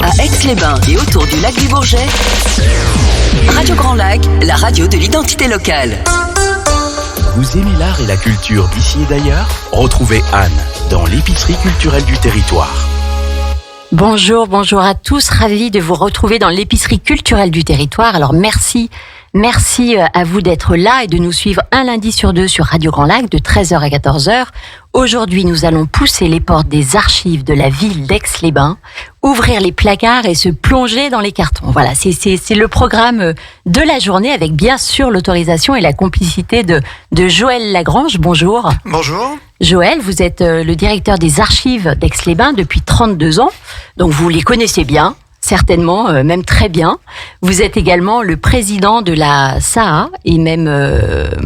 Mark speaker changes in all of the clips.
Speaker 1: À Aix-les-Bains et autour du lac du Bourget, Radio Grand Lac, la radio de l'identité locale.
Speaker 2: Vous aimez l'art et la culture d'ici et d'ailleurs ? Retrouvez Anne dans l'épicerie culturelle du territoire.
Speaker 3: Bonjour à tous, ravi de vous retrouver dans l'épicerie culturelle du territoire. Alors merci à vous d'être là et de nous suivre un lundi sur deux sur Radio Grand Lac de 13h à 14h. Aujourd'hui, nous allons pousser les portes des archives de la ville d'Aix-les-Bains, ouvrir les placards et se plonger dans les cartons. Voilà, c'est le programme de la journée avec bien sûr l'autorisation et la complicité de Joël Lagrange. Bonjour.
Speaker 4: Bonjour.
Speaker 3: Joël, vous êtes le directeur des archives d'Aix-les-Bains depuis 32 ans, donc vous les connaissez bien. Certainement, même très bien. Vous êtes également le président de la SAA et même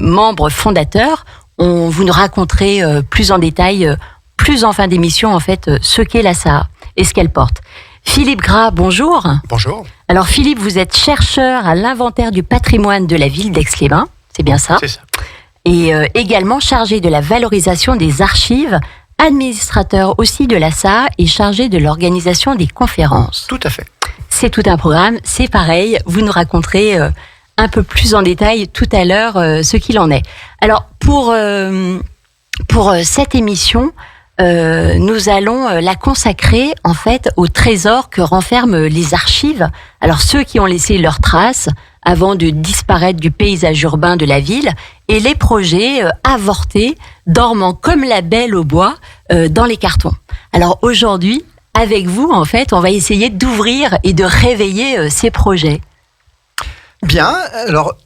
Speaker 3: membre fondateur. Vous nous raconterez plus en détail, plus en fin d'émission, en fait, ce qu'est la SAA et ce qu'elle porte. Philippe Gras, bonjour.
Speaker 4: Bonjour.
Speaker 3: Alors Philippe, vous êtes chercheur à l'inventaire du patrimoine de la ville d'Aix-les-Bains, c'est bien ça ?
Speaker 4: C'est ça.
Speaker 3: Et également chargé de la valorisation des archives, administrateur aussi de la SAA et chargé de l'organisation des conférences.
Speaker 4: Tout à fait.
Speaker 3: C'est tout un programme, c'est pareil, vous nous raconterez un peu plus en détail tout à l'heure ce qu'il en est. Alors pour cette émission, nous allons la consacrer en fait au trésor que renferment les archives. Alors ceux qui ont laissé leurs traces avant de disparaître du paysage urbain de la ville et les projets avortés dormant comme la belle au bois dans les cartons. Alors aujourd'hui, avec vous, en fait, on va essayer d'ouvrir et de réveiller ces projets.
Speaker 4: Bien, alors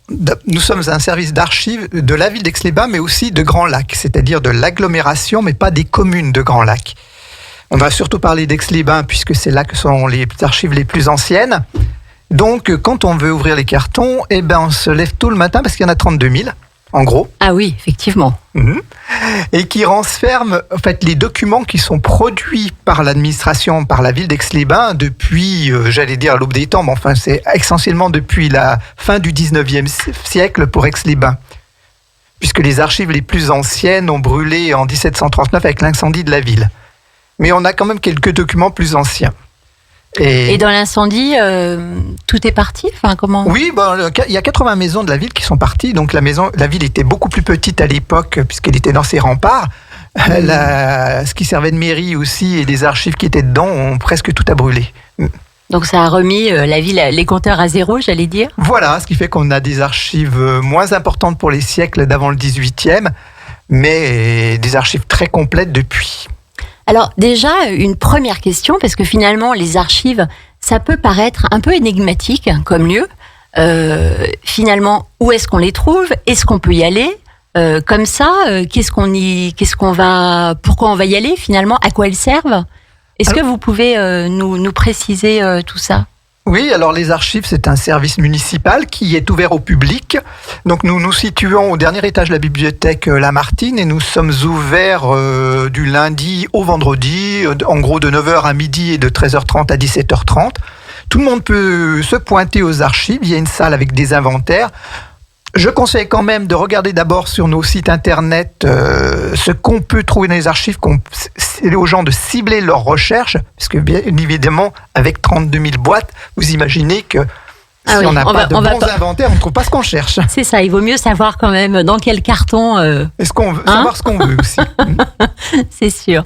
Speaker 4: nous sommes un service d'archives de la ville d'Aix-les-Bains, mais aussi de Grand Lac, c'est-à-dire de l'agglomération, mais pas des communes de Grand Lac. On va surtout parler d'Aix-les-Bains, puisque c'est là que sont les archives les plus anciennes. Donc, quand on veut ouvrir les cartons, on se lève tôt le matin, parce qu'il y en a 32 000, en gros.
Speaker 3: Ah oui, effectivement.
Speaker 4: Et qui renferment en fait les documents qui sont produits par l'administration, par la ville d'Aix-les-Bains depuis, l'aube des temps, mais enfin c'est essentiellement depuis la fin du 19e siècle pour Aix-les-Bains, puisque les archives les plus anciennes ont brûlé en 1739 avec l'incendie de la ville. Mais on a quand même quelques documents plus anciens. Et
Speaker 3: dans l'incendie, tout est parti ? Enfin, comment ?
Speaker 4: Oui, il y a 80 maisons de la ville qui sont parties. Donc la ville était beaucoup plus petite à l'époque, puisqu'elle était dans ses remparts. Ce qui servait de mairie aussi et les archives qui étaient dedans ont presque tout à brûler.
Speaker 3: Donc ça a remis la ville, les compteurs à zéro, j'allais dire ?
Speaker 4: Voilà, ce qui fait qu'on a des archives moins importantes pour les siècles d'avant le 18e, mais des archives très complètes depuis.
Speaker 3: Alors déjà, une première question, parce que finalement, les archives, ça peut paraître un peu énigmatique comme lieu. Finalement, où est-ce qu'on les trouve ? Est-ce qu'on peut y aller ? Comme ça, pourquoi on va y aller finalement ? À quoi elles servent ? Est-ce que vous pouvez nous préciser tout ça ?
Speaker 4: Oui, alors les archives, c'est un service municipal qui est ouvert au public. Donc nous nous situons au dernier étage de la bibliothèque Lamartine et nous sommes ouverts du lundi au vendredi, en gros de 9h à midi et de 13h30 à 17h30. Tout le monde peut se pointer aux archives, il y a une salle avec des inventaires. Je conseille quand même de regarder d'abord sur nos sites internet ce qu'on peut trouver dans les archives, aux gens de cibler leurs recherches, parce que bien évidemment, avec 32 000 boîtes, vous imaginez que on n'a pas de bons inventaires, on ne trouve pas ce qu'on cherche.
Speaker 3: C'est ça, il vaut mieux savoir quand même dans quel carton...
Speaker 4: Est-ce qu'on veut savoir ce qu'on veut aussi.
Speaker 3: C'est sûr.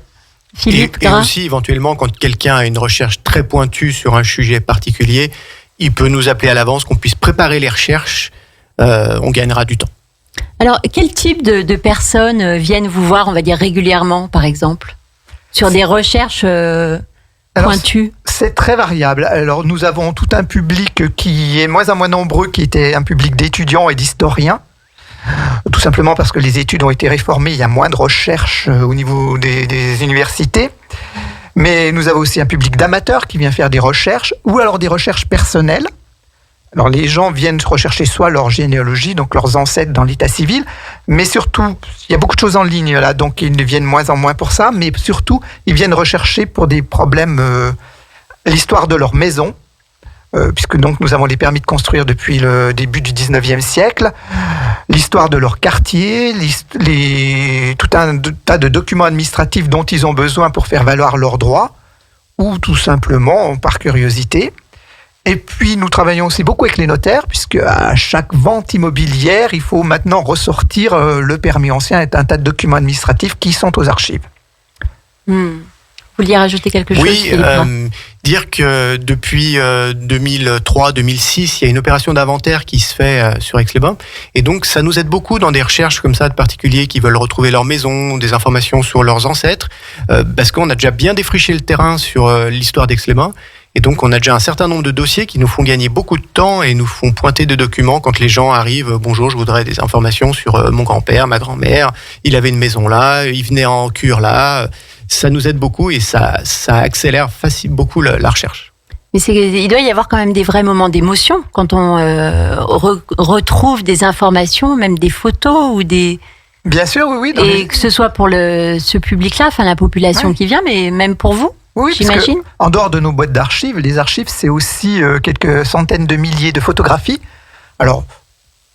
Speaker 3: Philippe
Speaker 5: et aussi, éventuellement, quand quelqu'un a une recherche très pointue sur un sujet particulier, il peut nous appeler à l'avance, qu'on puisse préparer les recherches. On gagnera du temps.
Speaker 3: Alors, quel type de personnes viennent vous voir, on va dire régulièrement, par exemple, sur des recherches pointues ?
Speaker 4: C'est très variable. Alors, nous avons tout un public qui est moins en moins nombreux, qui était un public d'étudiants et d'historiens, tout simplement parce que les études ont été réformées, il y a moins de recherches au niveau des universités. Mais nous avons aussi un public d'amateurs qui vient faire des recherches, ou alors des recherches personnelles. Alors les gens viennent rechercher soit leur généalogie, donc leurs ancêtres dans l'état civil, mais surtout, il y a beaucoup de choses en ligne là, donc ils viennent moins en moins pour ça, mais surtout, ils viennent rechercher pour des problèmes, l'histoire de leur maison, puisque donc nous avons les permis de construire depuis le début du 19e siècle, l'histoire de leur quartier, tout un tas de documents administratifs dont ils ont besoin pour faire valoir leurs droits, ou tout simplement par curiosité. Et puis, nous travaillons aussi beaucoup avec les notaires, puisque à chaque vente immobilière, il faut maintenant ressortir le permis ancien et un tas de documents administratifs qui sont aux archives.
Speaker 3: Vous vouliez rajouter quelque chose,
Speaker 5: Oui, dire que depuis 2003-2006, il y a une opération d'inventaire qui se fait sur Aix-les-Bains. Et donc, ça nous aide beaucoup dans des recherches comme ça de particuliers qui veulent retrouver leur maison, des informations sur leurs ancêtres, parce qu'on a déjà bien défriché le terrain sur l'histoire d'Aix-les-Bains. Et donc, on a déjà un certain nombre de dossiers qui nous font gagner beaucoup de temps et nous font pointer des documents quand les gens arrivent. Bonjour, je voudrais des informations sur mon grand-père, ma grand-mère. Il avait une maison là, il venait en cure là. Ça nous aide beaucoup et ça accélère beaucoup la recherche.
Speaker 3: Mais il doit y avoir quand même des vrais moments d'émotion quand on retrouve des informations, même des photos ou des...
Speaker 4: Bien sûr, oui.
Speaker 3: Et que ce soit pour ce public-là, enfin la population qui vient, mais même pour vous.
Speaker 4: Oui,
Speaker 3: j'imagine.
Speaker 4: En dehors de nos boîtes d'archives, les archives, c'est aussi quelques centaines de milliers de photographies. Alors,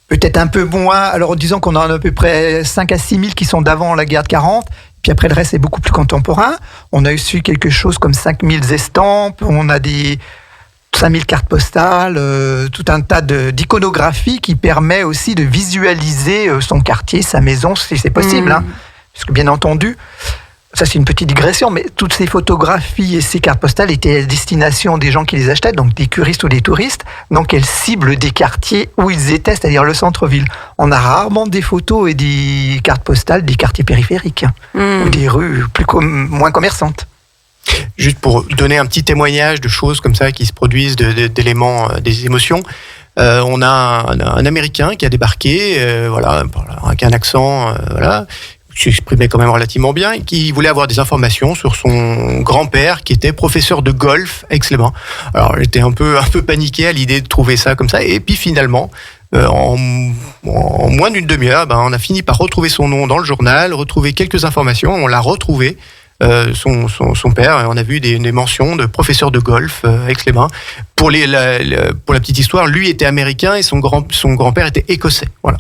Speaker 4: peut-être un peu moins. Alors, disons qu'on en a à peu près 5 à 6 000 qui sont d'avant la guerre de 40. Puis après, le reste est beaucoup plus contemporain. On a aussi quelque chose comme 5 000 estampes. On a des 5 000 cartes postales. Tout un tas d'iconographie qui permet aussi de visualiser son quartier, sa maison, si c'est possible. Hein. Parce que, bien entendu... Ça, c'est une petite digression, mais toutes ces photographies et ces cartes postales étaient à destination des gens qui les achetaient, donc des curistes ou des touristes. Donc, elles ciblent des quartiers où ils étaient, c'est-à-dire le centre-ville. On a rarement des photos et des cartes postales des quartiers périphériques ou des rues moins commerçantes.
Speaker 5: Juste pour donner un petit témoignage de choses comme ça qui se produisent, d'éléments, des émotions. On a un Américain qui a débarqué, avec un accent, qui s'exprimait quand même relativement bien, et qui voulait avoir des informations sur son grand-père qui était professeur de golf à Aix-les-Bains. Alors j'étais un peu paniqué à l'idée de trouver ça comme ça, et puis finalement, en moins d'une demi-heure, on a fini par retrouver son nom dans le journal, retrouver quelques informations, on l'a retrouvé, son père, on a vu des mentions de professeur de golf à Aix-les-Bains. Pour la petite histoire, lui était américain et son grand-père était écossais. Voilà.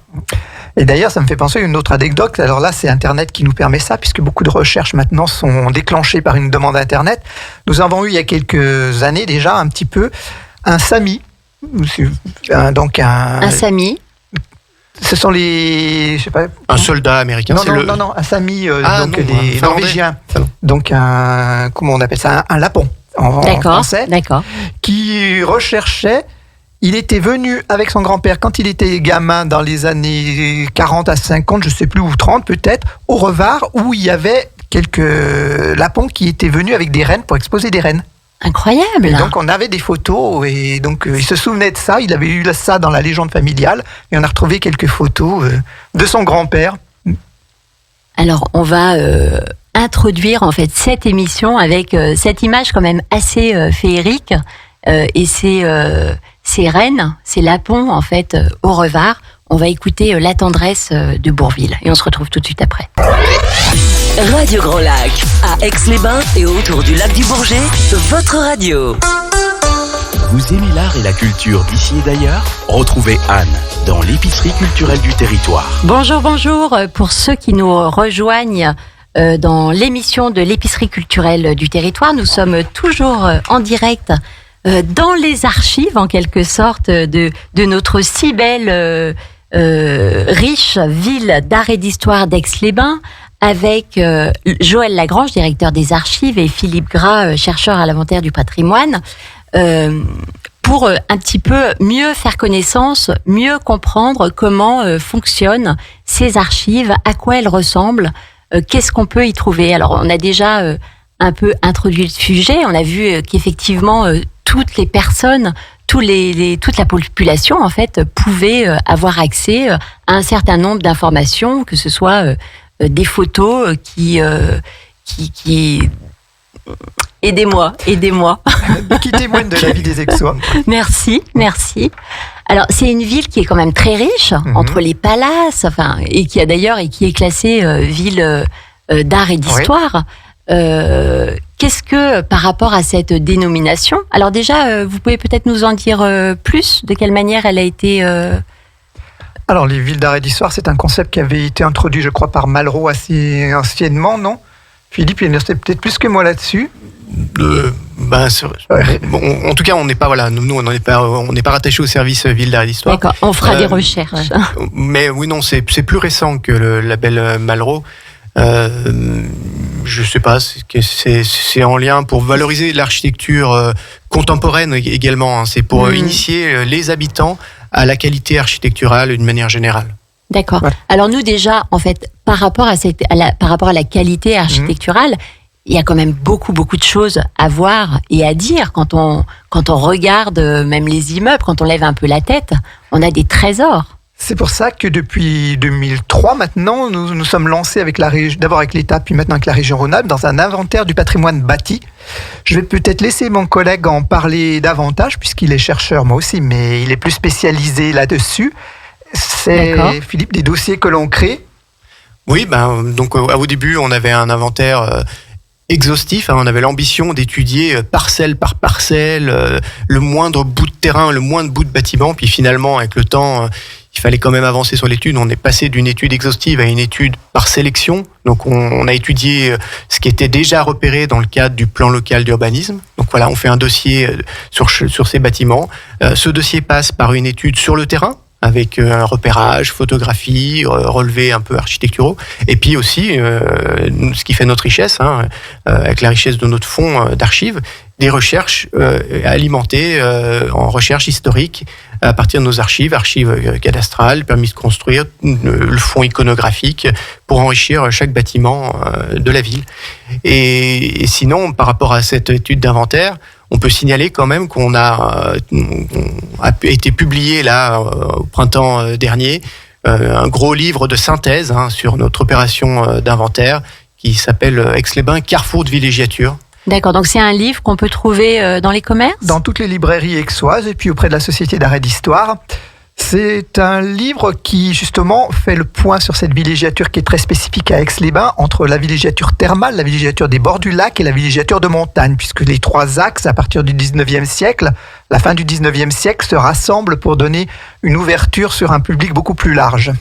Speaker 4: Et d'ailleurs, ça me fait penser à une autre anecdote. Alors là, c'est Internet qui nous permet ça, puisque beaucoup de recherches maintenant sont déclenchées par une demande Internet. Nous avons eu il y a quelques années déjà un petit peu un SAMI. Un
Speaker 3: SAMI.
Speaker 4: Ce sont les... Je sais pas.
Speaker 5: Un soldat américain.
Speaker 4: Non, un SAMI, des Norvégiens. Donc comment on appelle ça, un lapon en français.
Speaker 3: D'accord.
Speaker 4: Qui recherchait... Il était venu avec son grand-père quand il était gamin dans les années 40 à 50, je ne sais plus, ou 30 peut-être, au Revard, où il y avait quelques lapons qui étaient venus avec des rennes pour exposer des rennes.
Speaker 3: Incroyable.
Speaker 4: Et donc on avait des photos et donc il se souvenait de ça, il avait eu ça dans la légende familiale et on a retrouvé quelques photos de son grand-père.
Speaker 3: Alors on va introduire en fait cette émission avec cette image quand même assez féerique et ces rennes, ces lapons en fait au Revard. On va écouter La tendresse de Bourvil et on se retrouve tout de suite après.
Speaker 1: Radio Grand Lac, à Aix-les-Bains et autour du lac du Bourget, votre radio.
Speaker 2: Vous aimez l'art et la culture d'ici et d'ailleurs ? Retrouvez Anne dans l'épicerie culturelle du territoire.
Speaker 3: Bonjour. Pour ceux qui nous rejoignent dans l'émission de l'épicerie culturelle du territoire, nous sommes toujours en direct dans les archives, en quelque sorte, de notre si belle, riche ville d'art et d'histoire d'Aix-les-Bains, avec Joël Lagrange, directeur des archives, et Philippe Gras, chercheur à l'inventaire du patrimoine, pour un petit peu mieux faire connaissance, mieux comprendre comment fonctionnent ces archives, à quoi elles ressemblent, qu'est-ce qu'on peut y trouver. Alors, on a déjà un peu introduit le sujet, on a vu qu'effectivement, toutes les personnes, toute la population, en fait, pouvait avoir accès à un certain nombre d'informations, que ce soit des photos qui aidez-moi.
Speaker 4: Qui témoignent de la vie des Aixois.
Speaker 3: Merci. Alors, c'est une ville qui est quand même très riche, entre les palaces, et qui est classée ville d'art et d'histoire. Oui. Qu'est-ce que, par rapport à cette dénomination, alors déjà, vous pouvez peut-être nous en dire plus, de quelle manière elle a été...
Speaker 4: Alors, les villes d'art et d'histoire, c'est un concept qui avait été introduit, je crois, par Malraux assez anciennement, non ? Philippe, il en sait peut-être plus que moi là-dessus.
Speaker 5: En tout cas, on n'est pas nous on n'est pas rattaché au service Ville d'art et d'histoire.
Speaker 3: D'accord, on fera des recherches.
Speaker 5: Mais oui, non, c'est plus récent que le label Malraux. Je sais pas, c'est en lien pour valoriser l'architecture contemporaine également. C'est pour initier les habitants à la qualité architecturale d'une manière générale.
Speaker 3: D'accord. Ouais. Alors nous déjà, en fait, par rapport à la qualité architecturale, il y a quand même beaucoup de choses à voir et à dire quand on regarde même les immeubles, quand on lève un peu la tête, on a des trésors.
Speaker 4: C'est pour ça que depuis 2003 maintenant, nous sommes lancés d'abord avec l'État, puis maintenant avec la région Rhône-Alpes, dans un inventaire du patrimoine bâti. Je vais peut-être laisser mon collègue en parler davantage, puisqu'il est chercheur moi aussi, mais il est plus spécialisé là-dessus. C'est, d'accord, Philippe, des dossiers que l'on crée.
Speaker 5: Oui, donc au début, on avait un inventaire exhaustif. On avait l'ambition d'étudier parcelle par parcelle le moindre bout de terrain, le moindre bout de bâtiment. Puis finalement, avec le temps, il fallait quand même avancer sur l'étude. On est passé d'une étude exhaustive à une étude par sélection. Donc on a étudié ce qui était déjà repéré dans le cadre du plan local d'urbanisme. Donc voilà, on fait un dossier sur ces bâtiments. Ce dossier passe par une étude sur le terrain, avec un repérage, photographie, relevés un peu architecturaux, et puis aussi ce qui fait notre richesse, avec la richesse de notre fonds d'archives, des recherches alimentées en recherche historique à partir de nos archives cadastrales, permis de construire, le fonds iconographique pour enrichir chaque bâtiment de la ville. Et sinon, par rapport à cette étude d'inventaire, on peut signaler quand même qu'on a été publié là au printemps dernier un gros livre de synthèse sur notre opération d'inventaire qui s'appelle Aix-les-Bains, Carrefour de villégiature.
Speaker 3: D'accord, donc c'est un livre qu'on peut trouver dans les commerces ?
Speaker 4: Dans toutes les librairies aixoises et puis auprès de la Société d'art et d'histoire. C'est un livre qui, justement, fait le point sur cette villégiature qui est très spécifique à Aix-les-Bains, entre la villégiature thermale, la villégiature des bords du lac et la villégiature de montagne, puisque les trois axes, à partir du 19e siècle, la fin du 19e siècle, se rassemblent pour donner une ouverture sur un public beaucoup plus large.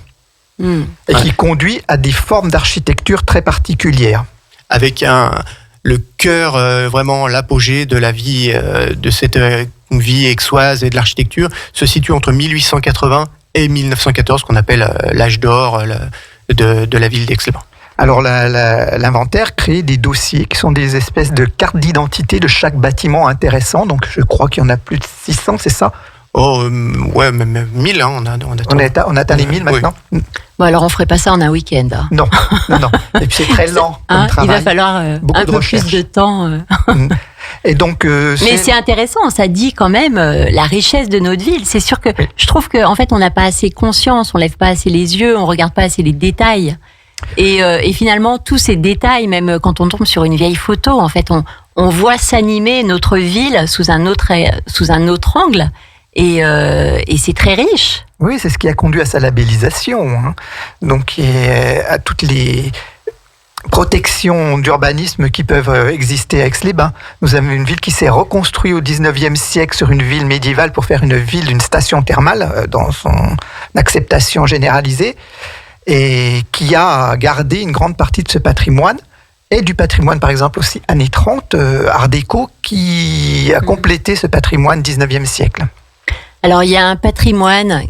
Speaker 4: Et qui conduit à des formes d'architecture très particulières.
Speaker 5: Avec le cœur, vraiment l'apogée de la vie, de cette vie aixoise et de l'architecture, se situe entre 1880 et 1914, qu'on appelle l'âge d'or de la ville d'Aix-les-Bains.
Speaker 4: Alors l'inventaire crée des dossiers qui sont des espèces de cartes d'identité de chaque bâtiment intéressant, donc je crois qu'il y en a plus de 600, c'est ça ?
Speaker 5: Ouais, même 1000,
Speaker 4: on atteint les 1000 maintenant.
Speaker 3: Oui. Bon, alors on ferait pas ça en un week-end.
Speaker 4: Non. Et puis c'est très lent comme travail.
Speaker 3: Il va falloir un peu plus de temps.
Speaker 4: Et donc,
Speaker 3: mais c'est intéressant, ça dit quand même la richesse de notre ville. C'est sûr que je trouve qu'en fait on n'a pas assez conscience, on lève pas assez les yeux, on regarde pas assez les détails. Et finalement tous ces détails, même quand on tombe sur une vieille photo, en fait on voit s'animer notre ville sous un autre angle. Et c'est très riche.
Speaker 4: Oui, c'est ce qui a conduit à sa labellisation. Donc, à toutes les protections d'urbanisme qui peuvent exister à Aix-les-Bains. Nous avons une ville qui s'est reconstruite au 19e siècle sur une ville médiévale pour faire une station thermale dans son acceptation généralisée et qui a gardé une grande partie de ce patrimoine. Et du patrimoine, par exemple, aussi années 30, Art déco, qui a complété ce patrimoine 19e siècle.
Speaker 3: Alors, il y a un patrimoine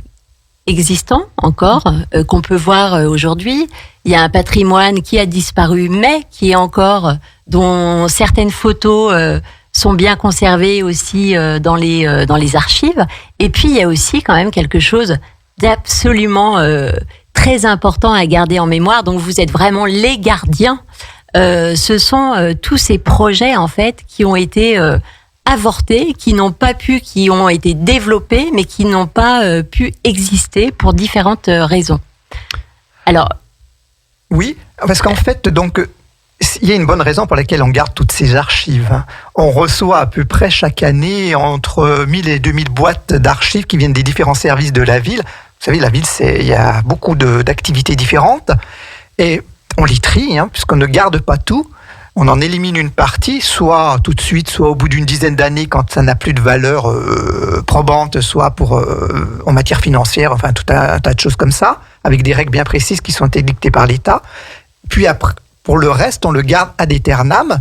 Speaker 3: existant encore, qu'on peut voir aujourd'hui. Il y a un patrimoine qui a disparu, mais qui est encore, dont certaines photos sont bien conservées aussi dans les archives. Et puis, il y a aussi quand même quelque chose d'absolument très important à garder en mémoire. Donc, vous êtes vraiment les gardiens. Ce sont tous ces projets, en fait, qui ont été avortés, qui ont été développés, mais qui n'ont pas pu exister pour différentes raisons. Alors,
Speaker 4: oui, parce qu'en fait, donc, il y a une bonne raison pour laquelle on garde toutes ces archives. On reçoit à peu près chaque année entre 1000 et 2000 boîtes d'archives qui viennent des différents services de la ville. Vous savez, la ville, il y a beaucoup d'activités différentes et on les trie, puisqu'on ne garde pas tout. On en élimine une partie, soit tout de suite, soit au bout d'une dizaine d'années quand ça n'a plus de valeur probante, soit en matière financière, enfin tout un tas de choses comme ça, avec des règles bien précises qui sont édictées par l'État. Puis après, Pour le reste, on le garde ad aeternam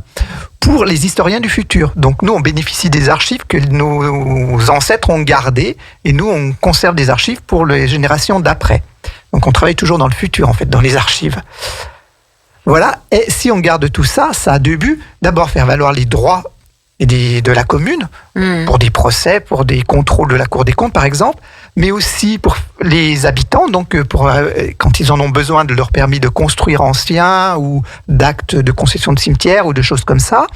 Speaker 4: pour les historiens du futur. Donc nous, on bénéficie des archives que nos ancêtres ont gardées et nous, on conserve des archives pour les générations d'après. Donc on travaille toujours dans le futur, en fait, dans les archives. Voilà, et si on garde tout ça, ça a deux buts. D'abord, faire valoir les droits de la commune, pour des procès, pour des contrôles de la Cour des comptes, par exemple, mais aussi pour les habitants, donc quand ils en ont besoin de leur permis de construire ancien ou d'actes de concession de cimetière ou de choses comme ça,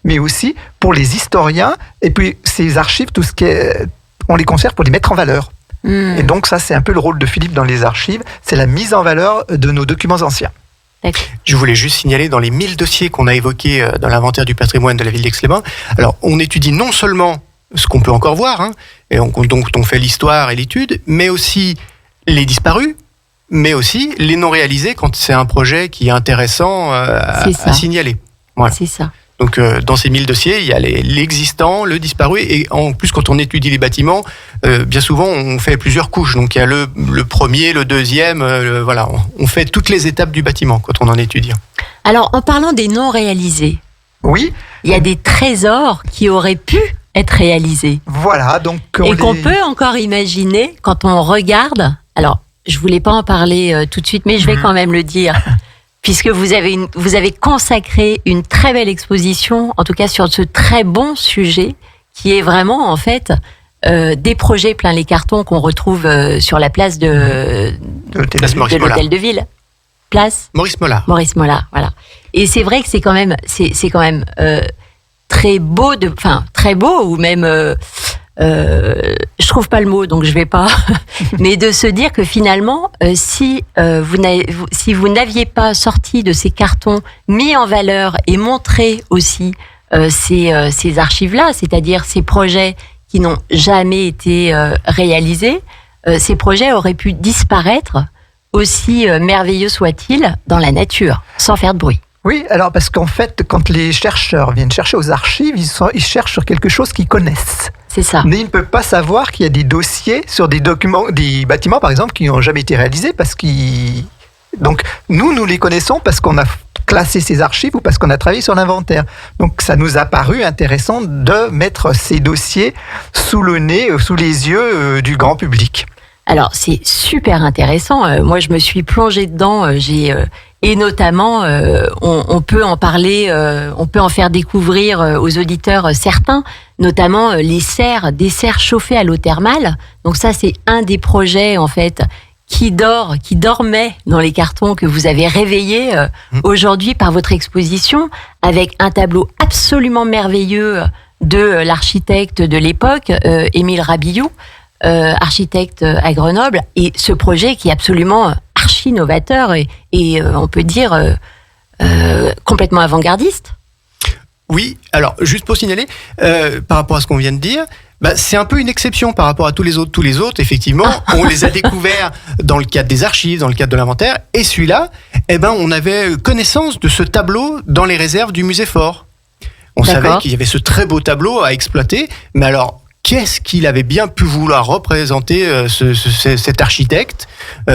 Speaker 4: mais aussi pour les historiens, et puis ces archives, tout ce qui est, on les conserve pour les mettre en valeur. Et donc ça, c'est un peu le rôle de Philippe dans les archives, c'est la mise en valeur de nos documents anciens.
Speaker 5: Je voulais juste signaler dans les 1000 dossiers qu'on a évoqués dans l'inventaire du patrimoine de la ville d'Aix-les-Bains, alors on étudie non seulement ce qu'on peut encore voir, et donc on fait l'histoire et l'étude, mais aussi les disparus, mais aussi les non réalisés quand c'est un projet qui est intéressant à signaler. Voilà.
Speaker 3: C'est ça.
Speaker 5: Donc dans ces 1000 dossiers, il y a l'existant, le disparu, et en plus quand on étudie les bâtiments, bien souvent on fait plusieurs couches. Donc il y a le premier, le deuxième, voilà, on fait toutes les étapes du bâtiment quand on en étudie.
Speaker 3: Alors en parlant des non réalisés,
Speaker 4: oui,
Speaker 3: il y a des trésors qui auraient pu être réalisés.
Speaker 4: Voilà, donc
Speaker 3: qu'on peut encore imaginer quand on regarde. Alors je voulais pas en parler tout de suite, mais je vais quand même le dire. Puisque vous avez consacré une très belle exposition, en tout cas sur ce très bon sujet, qui est vraiment en fait des projets plein les cartons qu'on retrouve sur la place de l'hôtel de ville. Place
Speaker 5: Maurice Mollard.
Speaker 3: Maurice Mollard, voilà. Et c'est vrai que c'est quand même très beau, très beau, ou même je trouve pas le mot, donc je vais pas. Mais de se dire que finalement, si vous n'aviez pas sorti de ces cartons, mis en valeur et montré aussi ces archives-là, c'est-à-dire ces projets qui n'ont jamais été réalisés, ces projets auraient pu disparaître, aussi merveilleux soit-il, dans la nature, sans faire de bruit.
Speaker 4: Oui, alors parce qu'en fait, quand les chercheurs viennent chercher aux archives, ils cherchent sur quelque chose qu'ils connaissent.
Speaker 3: C'est ça.
Speaker 4: Mais ils ne peuvent pas savoir qu'il y a des dossiers sur des bâtiments, par exemple, qui n'ont jamais été réalisés donc nous les connaissons parce qu'on a classé ces archives ou parce qu'on a travaillé sur l'inventaire. Donc ça nous a paru intéressant de mettre ces dossiers sous le nez, sous les yeux du grand public.
Speaker 3: Alors c'est super intéressant. Moi je me suis plongée dedans. Et notamment, on peut en parler, on peut en faire découvrir aux auditeurs certains, notamment des serres chauffées à l'eau thermale. Donc ça, c'est un des projets en fait qui dormait dans les cartons que vous avez réveillés aujourd'hui par votre exposition, avec un tableau absolument merveilleux de l'architecte de l'époque, Émile Rabillou, architecte à Grenoble, et ce projet qui est absolument archi novateur et on peut dire complètement avant-gardiste.
Speaker 5: Oui, alors juste pour signaler, par rapport à ce qu'on vient de dire, c'est un peu une exception par rapport à tous les autres. Tous les autres, effectivement, on les a découverts dans le cadre des archives, dans le cadre de l'inventaire, et celui-là, on avait connaissance de ce tableau dans les réserves du musée Fort. On savait qu'il y avait ce très beau tableau à exploiter, mais alors qu'est-ce qu'il avait bien pu vouloir représenter cet architecte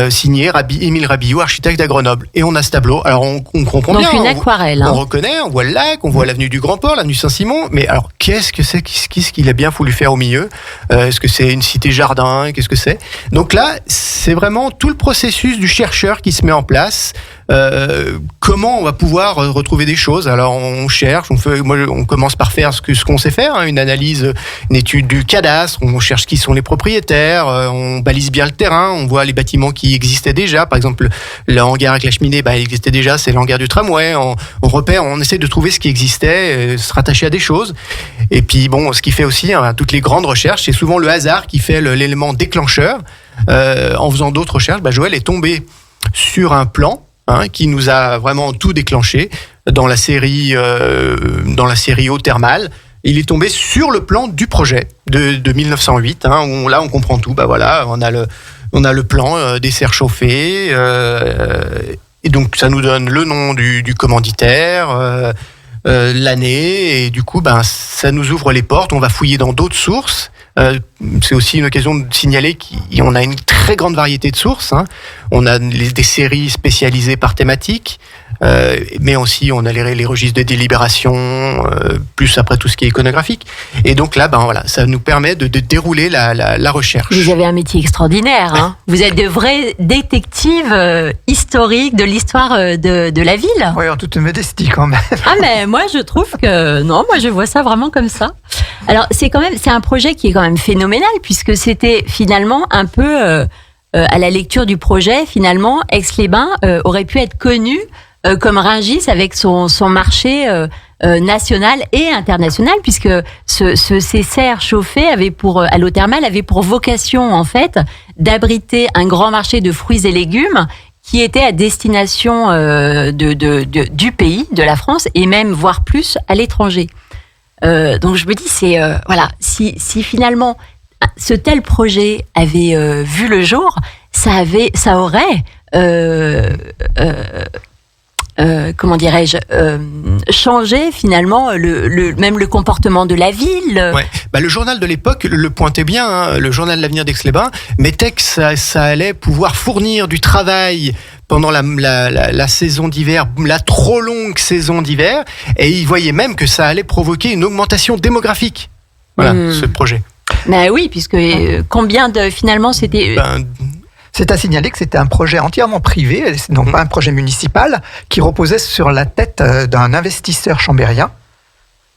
Speaker 5: signé Émile Rabillou, architecte à Grenoble. Et on a ce tableau. Alors on comprend bien.
Speaker 3: Donc une aquarelle.
Speaker 5: On reconnaît, on voit le lac, on voit l'avenue du Grand Port, l'avenue Saint-Simon. Mais alors qu'est-ce qu'il a bien voulu faire au milieu ? Est-ce que c'est une cité-jardin ? Qu'est-ce que c'est ? Donc là, c'est vraiment tout le processus du chercheur qui se met en place. Comment on va pouvoir retrouver des choses ? Alors on cherche, on commence par faire ce qu'on sait faire, une analyse, une étude du cadastre, on cherche qui sont les propriétaires, on balise bien le terrain, on voit les bâtiments qui existaient déjà, par exemple le hangar avec la cheminée, il existait déjà, c'est le hangar du tramway, on repère, on essaie de trouver ce qui existait, se rattacher à des choses, et puis ce qui fait aussi toutes les grandes recherches, c'est souvent le hasard qui fait l'élément déclencheur. En faisant d'autres recherches, Joël est tombé sur un plan qui nous a vraiment tout déclenché dans la série eau thermale. Il est tombé sur le plan du projet de 1908, où là on comprend tout. On a le plan des serres chauffées, et donc ça nous donne le nom du commanditaire, l'année, et du coup ça nous ouvre les portes. On va fouiller dans d'autres sources. C'est aussi une occasion de signaler qu'on a une très grande variété de sources. On a des séries spécialisées par thématique. mais aussi on a les registres de délibération, plus après tout ce qui est iconographique. Et donc là, ça nous permet de dérouler la recherche.
Speaker 3: Vous avez un métier extraordinaire, hein. Vous êtes de vrais détectives historiques de l'histoire de la ville.
Speaker 4: Oui, en toute modestie quand même.
Speaker 3: Ah mais moi je trouve que non, moi je vois ça vraiment comme ça. Alors c'est un projet qui est quand même phénoménal puisque c'était finalement un peu à la lecture du projet, finalement Aix-les-Bains aurait pu être connu comme Rungis avec son marché national et international, puisque ces serres chauffées à l'eau thermale avaient pour vocation en fait d'abriter un grand marché de fruits et légumes qui était à destination du pays, de la France, et même voire plus à l'étranger. Donc je me dis si finalement ce tel projet avait vu le jour, ça aurait comment dirais-je, changer finalement même le comportement de la ville.
Speaker 5: Ouais. Le journal de l'époque le pointait bien, hein, le journal de l'avenir d'Aix-les-Bains, mettait que ça allait pouvoir fournir du travail pendant la saison d'hiver, la trop longue saison d'hiver, et il voyait même que ça allait provoquer une augmentation démographique. Voilà, ce projet.
Speaker 3: Ben oui, puisque combien finalement c'était...
Speaker 4: C'est à signaler que c'était un projet entièrement privé, donc pas un projet municipal, qui reposait sur la tête d'un investisseur chambérien.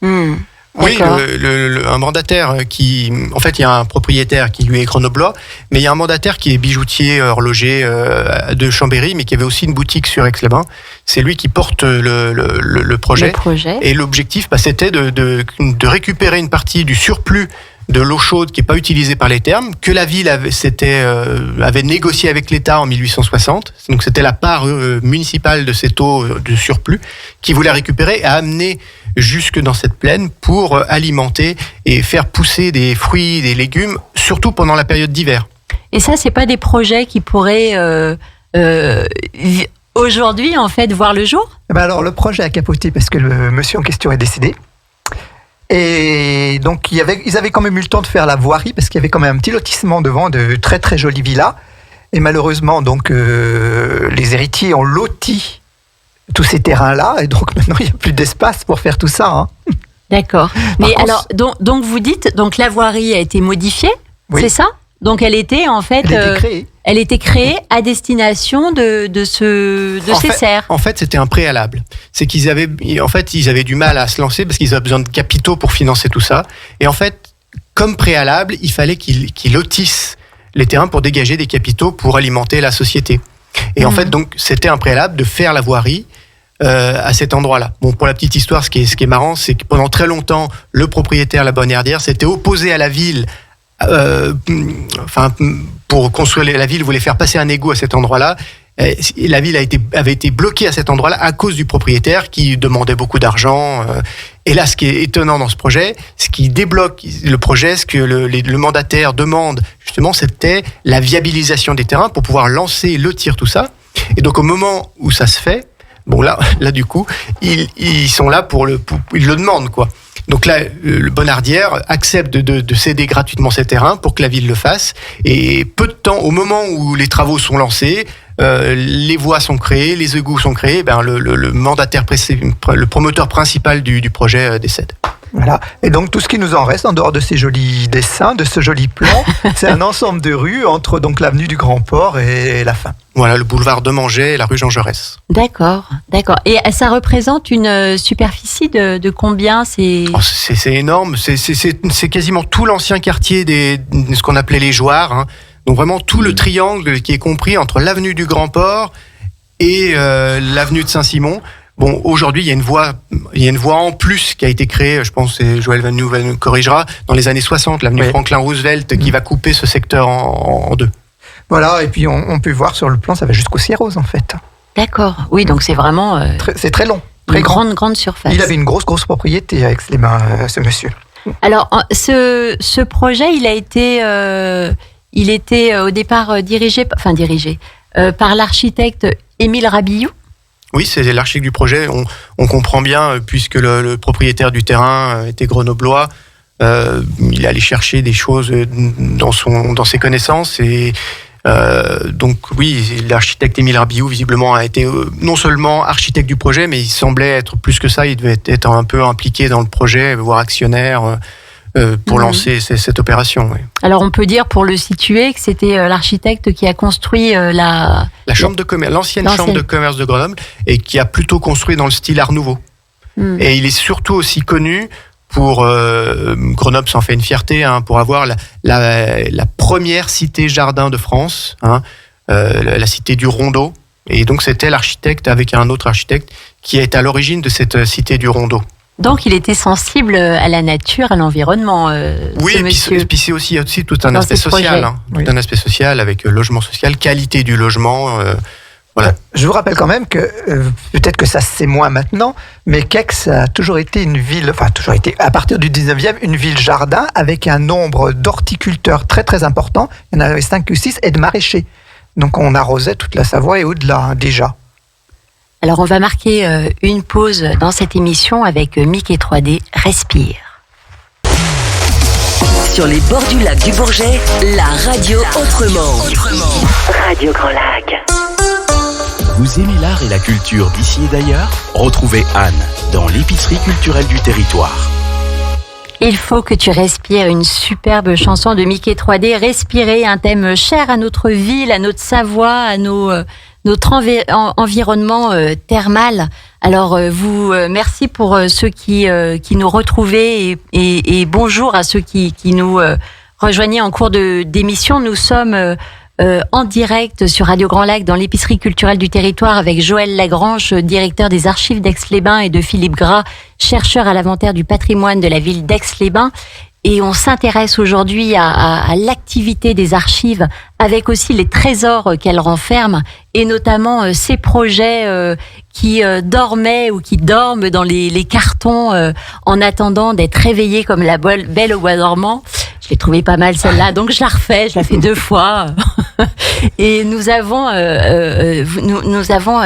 Speaker 5: Oui, un mandataire qui... En fait, il y a un propriétaire qui lui est grenoblois, mais il y a un mandataire qui est bijoutier, horloger de Chambéry, mais qui avait aussi une boutique sur Aix-les-Bains. C'est lui qui porte le projet. Et l'objectif, c'était de récupérer une partie du surplus de l'eau chaude qui n'est pas utilisée par les thermes, que la ville avait négocié avec l'État en 1860. Donc c'était la part municipale de cette eau de surplus qui voulait récupérer et amener jusque dans cette plaine pour alimenter et faire pousser des fruits, des légumes, surtout pendant la période d'hiver.
Speaker 3: Et ça, c'est pas des projets qui pourraient aujourd'hui en fait voir le jour ?
Speaker 4: Alors le projet a capoté parce que le monsieur en question est décédé. Et donc, ils avaient quand même eu le temps de faire la voirie, parce qu'il y avait quand même un petit lotissement devant de très très jolies villas. Et malheureusement, donc, les héritiers ont loti tous ces terrains-là, et donc maintenant, il n'y a plus d'espace pour faire tout ça. Hein.
Speaker 3: D'accord. Mais alors, donc vous dites, donc la voirie a été modifiée, oui. C'est ça ? Donc elle était en fait... Elle était créée à destination de ces serres.
Speaker 5: En fait, c'était un préalable. C'est qu'ils avaient du mal à se lancer parce qu'ils avaient besoin de capitaux pour financer tout ça. Et en fait, comme préalable, il fallait qu'ils lotissent les terrains pour dégager des capitaux pour alimenter la société. Et en fait, donc, c'était un préalable de faire la voirie à cet endroit-là. Bon, pour la petite histoire, ce qui est marrant, c'est que pendant très longtemps, le propriétaire, la Bonne-Herdière, s'était opposé à la ville. Pour construire la ville, voulait faire passer un égout à cet endroit-là. La ville avait été bloquée à cet endroit-là à cause du propriétaire qui demandait beaucoup d'argent. Et là, ce qui est étonnant dans ce projet, ce qui débloque le projet, ce que le mandataire demande, justement, c'était la viabilisation des terrains pour pouvoir lancer, lotir tout ça. Et donc, au moment où ça se fait, bon là du coup, ils sont là ils le demandent, quoi. Donc là, le Bonne-Herdière accepte de céder gratuitement ses terrains pour que la ville le fasse. Et peu de temps, au moment où les travaux sont lancés, les voies sont créées, les égouts sont créés, le mandataire, le promoteur principal du projet décède.
Speaker 4: Voilà. Et donc tout ce qui nous en reste, en dehors de ces jolis dessins, de ce joli plan, c'est un ensemble de rues entre donc l'avenue du Grand Port et la fin.
Speaker 5: Voilà, le boulevard de Manget et la rue Jean Jaurès.
Speaker 3: D'accord. Et ça représente une superficie de combien c'est
Speaker 5: énorme. C'est quasiment tout l'ancien quartier de ce qu'on appelait les Joires. Hein. Donc vraiment tout le triangle qui est compris entre l'avenue du Grand Port et l'avenue de Saint-Simon. Bon, aujourd'hui, il y a une voie en plus qui a été créée, je pense, et Joël nous corrigera, dans les années 60, l'avenue Franklin Roosevelt, qui va couper ce secteur en deux. Voilà, et puis on peut voir sur le plan, ça va jusqu'au Cierros, en fait.
Speaker 3: D'accord, oui, donc c'est vraiment...
Speaker 4: c'est très long,
Speaker 3: très grande surface.
Speaker 4: Il avait une grosse propriété avec les mains, ce monsieur.
Speaker 3: Alors, ce projet, il était au départ dirigé par l'architecte Émile Rabillou.
Speaker 5: Oui, c'est l'architecte du projet. On comprend bien, puisque le propriétaire du terrain était grenoblois, il allait chercher des choses dans ses connaissances et Donc oui, l'architecte Émile Rabiou visiblement a été non seulement architecte du projet, mais il semblait être plus que ça. Il devait être un peu impliqué dans le projet, voire actionnaire pour lancer cette opération. Oui.
Speaker 3: Alors on peut dire, pour le situer, que c'était l'architecte qui a construit la
Speaker 5: chambre de commerce, l'ancienne chambre de commerce de Grenoble, et qui a plutôt construit dans le style Art Nouveau. Et il est surtout aussi connu pour Grenoble s'en fait une fierté, pour avoir la première cité jardin de France, la cité du Rondeau. Et donc c'était l'architecte avec un autre architecte qui est à l'origine de cette cité du Rondeau.
Speaker 3: Donc il était sensible à la nature, à l'environnement.
Speaker 5: Oui, et puis c'est aussi tout un aspect social, un aspect social avec logement social, qualité du logement. Voilà.
Speaker 4: Je vous rappelle quand même que, peut-être que ça se sait moins maintenant, mais Gex a toujours été une ville, à partir du 19e, une ville jardin avec un nombre d'horticulteurs très très important. Il y en avait 5 ou 6 et de maraîchers. Donc on arrosait toute la Savoie et au-delà déjà.
Speaker 3: Alors on va marquer une pause dans cette émission avec Mickey 3D, Respire.
Speaker 1: Sur les bords du lac du Bourget, la radio autrement. Radio Grand Lac.
Speaker 2: Vous aimez l'art et la culture d'ici et d'ailleurs ? Retrouvez Anne dans l'épicerie culturelle du territoire.
Speaker 3: Il faut que tu respires, une superbe chanson de Mickey 3D. Respirer, un thème cher à notre ville, à notre Savoie, à notre environnement thermal. Alors merci pour ceux qui nous retrouvaient et bonjour à ceux qui nous rejoignaient en cours d'émission. Nous sommes en direct sur Radio Grand Lac dans l'épicerie culturelle du territoire avec Joël Lagrange, directeur des archives d'Aix-les-Bains, et de Philippe Gras, chercheur à l'inventaire du patrimoine de la ville d'Aix-les-Bains. Et on s'intéresse aujourd'hui à l'activité des archives avec aussi les trésors qu'elles renferment et notamment ces projets qui dormaient ou qui dorment dans les cartons en attendant d'être réveillés comme la Belle au bois dormant. Je l'ai trouvé pas mal celle-là, donc je la refais, je la fais 2 fois. Et nous avons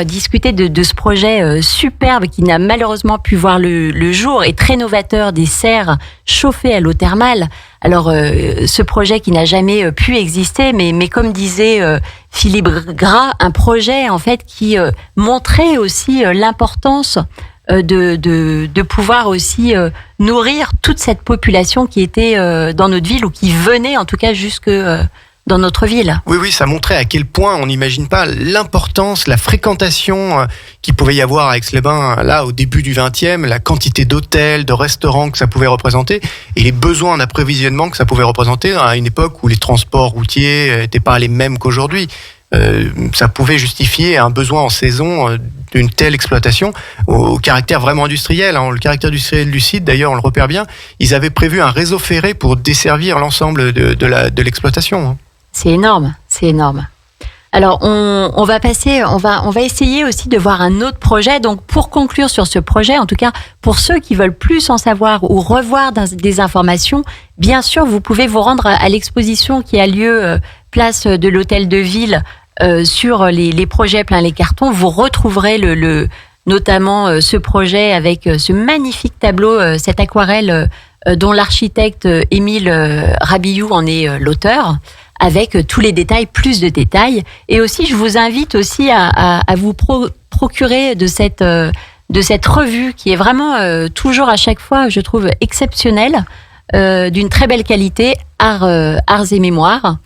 Speaker 3: discuté de ce projet superbe qui n'a malheureusement pu voir le jour et très novateur des serres chauffées à l'eau thermale. Alors ce projet qui n'a jamais pu exister, mais comme disait Philippe Gras, un projet en fait qui montrait aussi l'importance de pouvoir aussi nourrir toute cette population qui était dans notre ville ou qui venait en tout cas jusque dans notre ville.
Speaker 5: Oui, ça montrait à quel point on n'imagine pas l'importance, la fréquentation qu'il pouvait y avoir à Aix-les-Bains là au début du 20e, la quantité d'hôtels, de restaurants que ça pouvait représenter et les besoins d'approvisionnement que ça pouvait représenter à une époque où les transports routiers n'étaient pas les mêmes qu'aujourd'hui. Ça pouvait justifier un besoin en saison d'une telle exploitation au caractère vraiment industriel. Le caractère industriel du site, d'ailleurs, on le repère bien. Ils avaient prévu un réseau ferré pour desservir l'ensemble de l'exploitation.
Speaker 3: C'est énorme. Alors, on va essayer aussi de voir un autre projet. Donc, pour conclure sur ce projet, en tout cas, pour ceux qui veulent plus en savoir ou revoir des informations, bien sûr, vous pouvez vous rendre à l'exposition qui a lieu place de l'Hôtel de Ville sur les projets plein les cartons. Vous retrouverez notamment ce projet avec ce magnifique tableau, cette aquarelle dont l'architecte Émile Rabiou en est l'auteur, avec tous les détails, plus de détails. Et aussi, je vous invite aussi à vous procurer de cette revue qui est vraiment toujours à chaque fois, je trouve, exceptionnelle, d'une très belle qualité, Arts et Mémoires,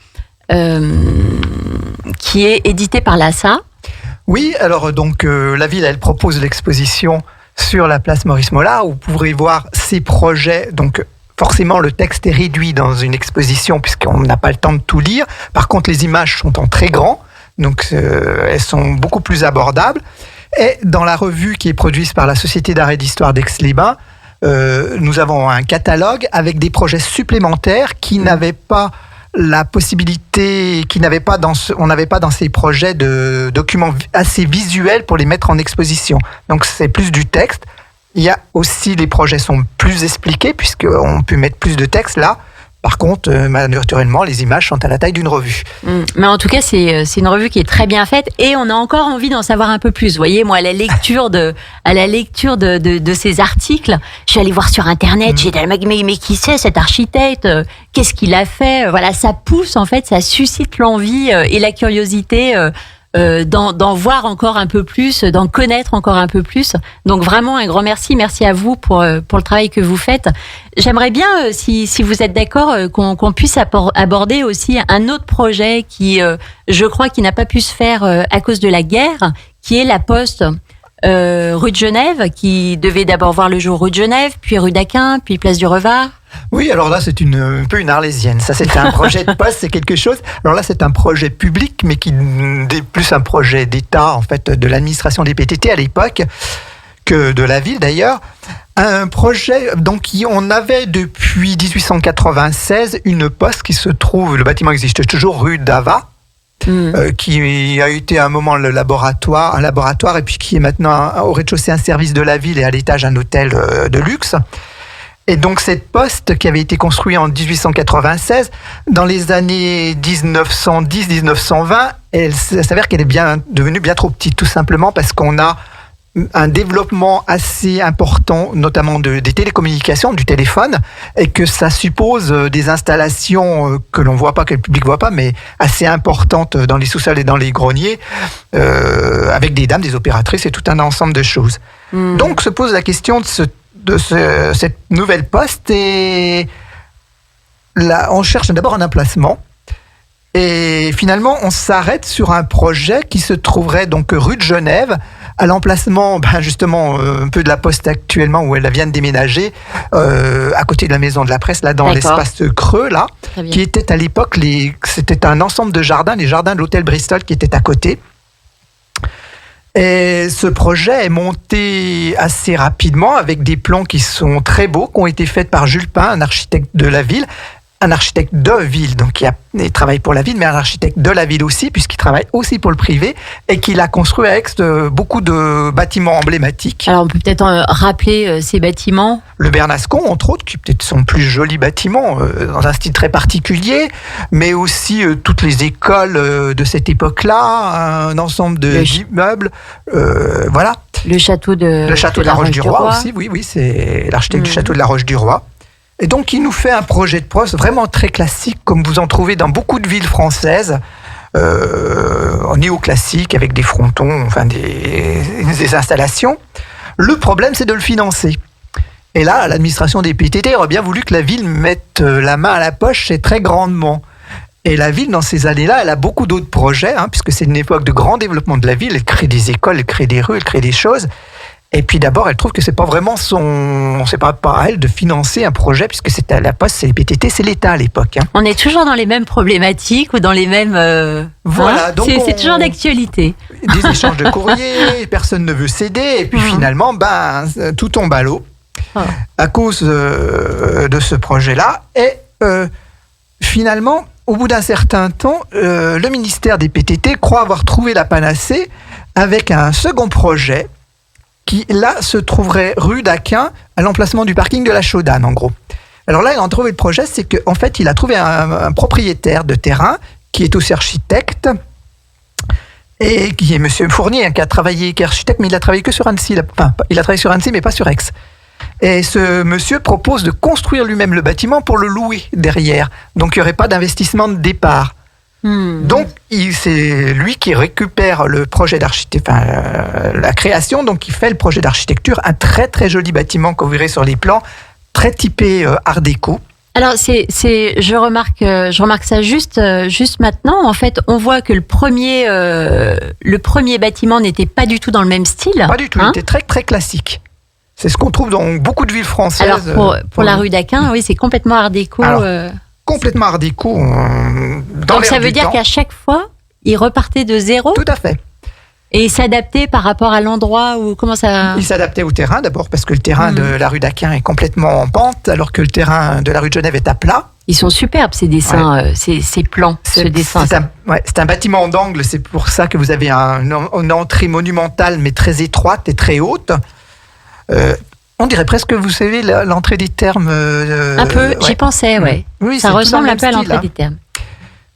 Speaker 3: qui est édité par l'ASA.
Speaker 4: Oui, alors donc la ville, elle propose l'exposition sur la place Maurice Mollard où vous pourrez voir ses projets. Donc forcément, le texte est réduit dans une exposition puisqu'on n'a pas le temps de tout lire. Par contre, les images sont en très grand, donc elles sont beaucoup plus abordables. Et dans la revue qui est produite par la Société d'art et d'histoire d'Aix-les-Bains, nous avons un catalogue avec des projets supplémentaires qui n'avaient pas la possibilité, on n'avait pas dans ces projets de documents assez visuels pour les mettre en exposition. Donc c'est plus du texte. Il y a aussi, les projets sont plus expliqués puisqu'on peut mettre plus de texte là. Par contre, naturellement, les images sont à la taille d'une revue.
Speaker 3: Mais en tout cas, c'est une revue qui est très bien faite et on a encore envie d'en savoir un peu plus. Vous voyez, moi, à la lecture de ces articles, je suis allée voir sur Internet, j'ai dit, mais qui c'est cet architecte? Qu'est-ce qu'il a fait? Voilà, ça pousse, en fait, ça suscite l'envie et la curiosité d'en voir encore un peu plus, d'en connaître encore un peu plus. Donc vraiment un grand merci à vous pour le travail que vous faites. J'aimerais bien, si vous êtes d'accord, qu'on puisse aborder aussi un autre projet qui, je crois, qui n'a pas pu se faire à cause de la guerre, qui est la Poste rue de Genève, qui devait d'abord voir le jour rue de Genève, puis rue d'Aquin, puis place du Revard.
Speaker 4: Oui, alors là, c'est un peu une arlésienne. Ça, c'était un projet de poste, c'est quelque chose. Alors là, c'est un projet public, mais qui est plus un projet d'État, en fait, de l'administration des PTT à l'époque, que de la ville d'ailleurs. Un projet, donc, on avait depuis 1896 une poste qui se trouve, le bâtiment existe toujours, rue d'Ava. Qui a été à un moment un laboratoire, et puis qui est maintenant au rez-de-chaussée un service de la ville et à l'étage un hôtel de luxe. Et donc cette poste qui avait été construite en 1896, dans les années 1910-1920, elle s'avère qu'elle est devenue bien trop petite, tout simplement parce qu'on a un développement assez important, notamment des télécommunications, du téléphone, et que ça suppose des installations que l'on voit pas, que le public voit pas, mais assez importantes dans les sous-sols et dans les greniers, avec des dames, des opératrices et tout un ensemble de choses. Donc se pose la question de cette nouvelle poste, et là, on cherche d'abord un emplacement. Et finalement, on s'arrête sur un projet qui se trouverait donc rue de Genève, à l'emplacement justement un peu de la Poste actuellement, où elle vient de déménager, à côté de la Maison de la Presse, là dans l'espace creux, là, qui était à l'époque, c'était un ensemble de jardins, les jardins de l'hôtel Bristol qui étaient à côté. Et ce projet est monté assez rapidement avec des plans qui sont très beaux, qui ont été faits par Jules Pin, un architecte de la ville, un architecte de ville, donc il travaille pour la ville, mais un architecte de la ville aussi, puisqu'il travaille aussi pour le privé, et qu'il a construit à Aix beaucoup de bâtiments emblématiques.
Speaker 3: Alors on peut peut-être rappeler ces bâtiments.
Speaker 4: Le Bernascon, entre autres, qui est peut-être son plus joli bâtiment, dans un style très particulier, mais aussi toutes les écoles de cette époque-là, un ensemble d'immeubles, voilà.
Speaker 3: Le château de
Speaker 4: la Roche-du-Roi aussi, oui, c'est l'architecte du château de la Roche-du-Roi. Et donc, il nous fait un projet de poste vraiment très classique, comme vous en trouvez dans beaucoup de villes françaises, néoclassique, avec des frontons, enfin des installations. Le problème, c'est de le financer. Et là, l'administration des PTT aurait bien voulu que la ville mette la main à la poche, et très grandement. Et la ville, dans ces années-là, elle a beaucoup d'autres projets, puisque c'est une époque de grand développement de la ville. Elle crée des écoles, elle crée des rues, elle crée des choses. Et puis d'abord, elle trouve que c'est pas vraiment c'est pas à elle de financer un projet, puisque c'est à la Poste, c'est les PTT, c'est l'État à l'époque.
Speaker 3: On est toujours dans les mêmes problématiques ou dans les mêmes.
Speaker 4: Voilà, donc
Speaker 3: c'est toujours d'actualité.
Speaker 4: Des échanges de courriers, personne ne veut céder, et puis finalement, tout tombe à l'eau à cause de ce projet-là. Et finalement, au bout d'un certain temps, le ministère des PTT croit avoir trouvé la panacée avec un second projet qui, là, se trouverait rue d'Aquin, à l'emplacement du parking de la Chaudanne, en gros. Alors là, il a trouvé le projet, c'est qu'en fait, il a trouvé un propriétaire de terrain, qui est aussi architecte, et qui est Monsieur Fournier, qui est architecte, mais il a travaillé que sur Annecy. Enfin, il a travaillé sur Annecy, mais pas sur Aix. Et ce monsieur propose de construire lui-même le bâtiment pour le louer derrière. Donc, il n'y aurait pas d'investissement de départ. Donc, c'est lui qui récupère le projet d'architecture, la création, donc il fait le projet d'architecture, un très très joli bâtiment que vous verrez sur les plans, très typé Art déco.
Speaker 3: Alors je remarque ça juste maintenant. En fait, on voit que le premier bâtiment n'était pas du tout dans le même style.
Speaker 4: Pas du tout, il était très très classique. C'est ce qu'on trouve dans beaucoup de villes françaises.
Speaker 3: Alors pour la rue d'Aquin, oui, c'est complètement Art déco.
Speaker 4: Complètement Art déco.
Speaker 3: Donc ça veut dire qu'à chaque fois, il repartait de zéro ?
Speaker 4: Tout à fait.
Speaker 3: Et il s'adaptait par rapport à l'endroit où comment ça...
Speaker 4: Il s'adaptait au terrain d'abord, parce que le terrain de la rue d'Aquin est complètement en pente, alors que le terrain de la rue de Genève est à plat.
Speaker 3: Ils sont superbes ces dessins, ces plans, ce dessin.
Speaker 4: C'est un bâtiment d'angle, c'est pour ça que vous avez une entrée monumentale, mais très étroite et très haute. On dirait presque, vous savez, l'entrée des termes.
Speaker 3: Un peu, j'y pensais, ouais.
Speaker 4: Oui,
Speaker 3: ça
Speaker 4: c'est tout
Speaker 3: ressemble
Speaker 4: dans
Speaker 3: un peu à
Speaker 4: le même
Speaker 3: l'entrée
Speaker 4: style,
Speaker 3: des termes.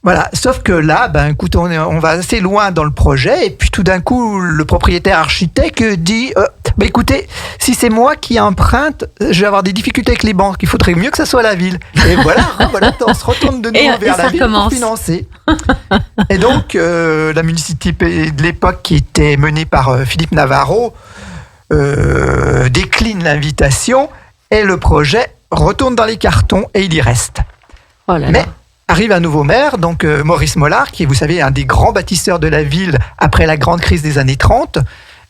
Speaker 4: Voilà, sauf que là, écoute, on va assez loin dans le projet, et puis tout d'un coup, le propriétaire architecte dit écoutez, si c'est moi qui emprunte, je vais avoir des difficultés avec les banques, il faudrait mieux que ça soit la ville. Et voilà, on se retourne de nouveau vers la ville pour financer. Et donc, la municipalité de l'époque, qui était menée par Philippe Navarro, décline l'invitation, et le projet retourne dans les cartons, et il y reste.
Speaker 3: Oh là
Speaker 4: Mais
Speaker 3: là.
Speaker 4: arrive un nouveau maire, donc Maurice Mollard, qui est, vous savez, un des grands bâtisseurs de la ville après la grande crise des années 30.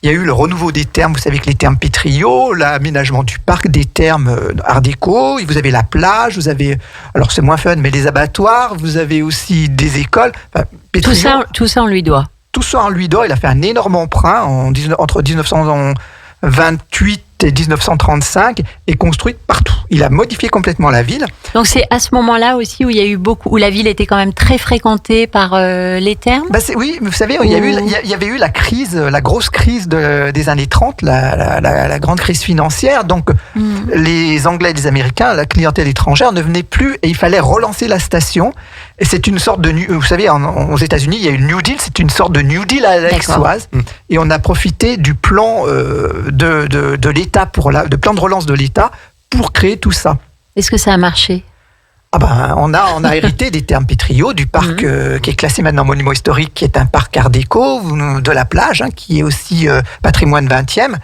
Speaker 4: Il y a eu le renouveau des thermes, vous savez que les thermes Pétriot, l'aménagement du parc, des thermes Art déco, vous avez la plage, vous avez, alors c'est moins fun, mais les abattoirs, vous avez aussi des écoles. Enfin, Pétriot,
Speaker 3: Tout ça, on lui doit.
Speaker 4: tout ça on lui doit. Il a fait un énorme emprunt entre 1928 et 1935 et construit partout. Il a modifié complètement la ville.
Speaker 3: Donc c'est à ce moment-là aussi où il y a eu où la ville était quand même très fréquentée par les termes.
Speaker 4: Oui, vous savez, il y avait eu la crise, la grosse crise des années 30, la grande crise financière. Donc les Anglais et les Américains, la clientèle étrangère ne venait plus et il fallait relancer la station. Et c'est une sorte de, vous savez, aux États-Unis, il y a eu le New Deal, c'est une sorte de New Deal à l'Aixoise. Et on a profité du plan de l'État de plan de relance de l'État pour créer tout ça.
Speaker 3: Est-ce que ça a marché ?
Speaker 4: On a hérité des thermes Pétriot, du parc qui est classé maintenant monument historique, qui est un parc Art déco, de la plage, qui est aussi patrimoine 20e.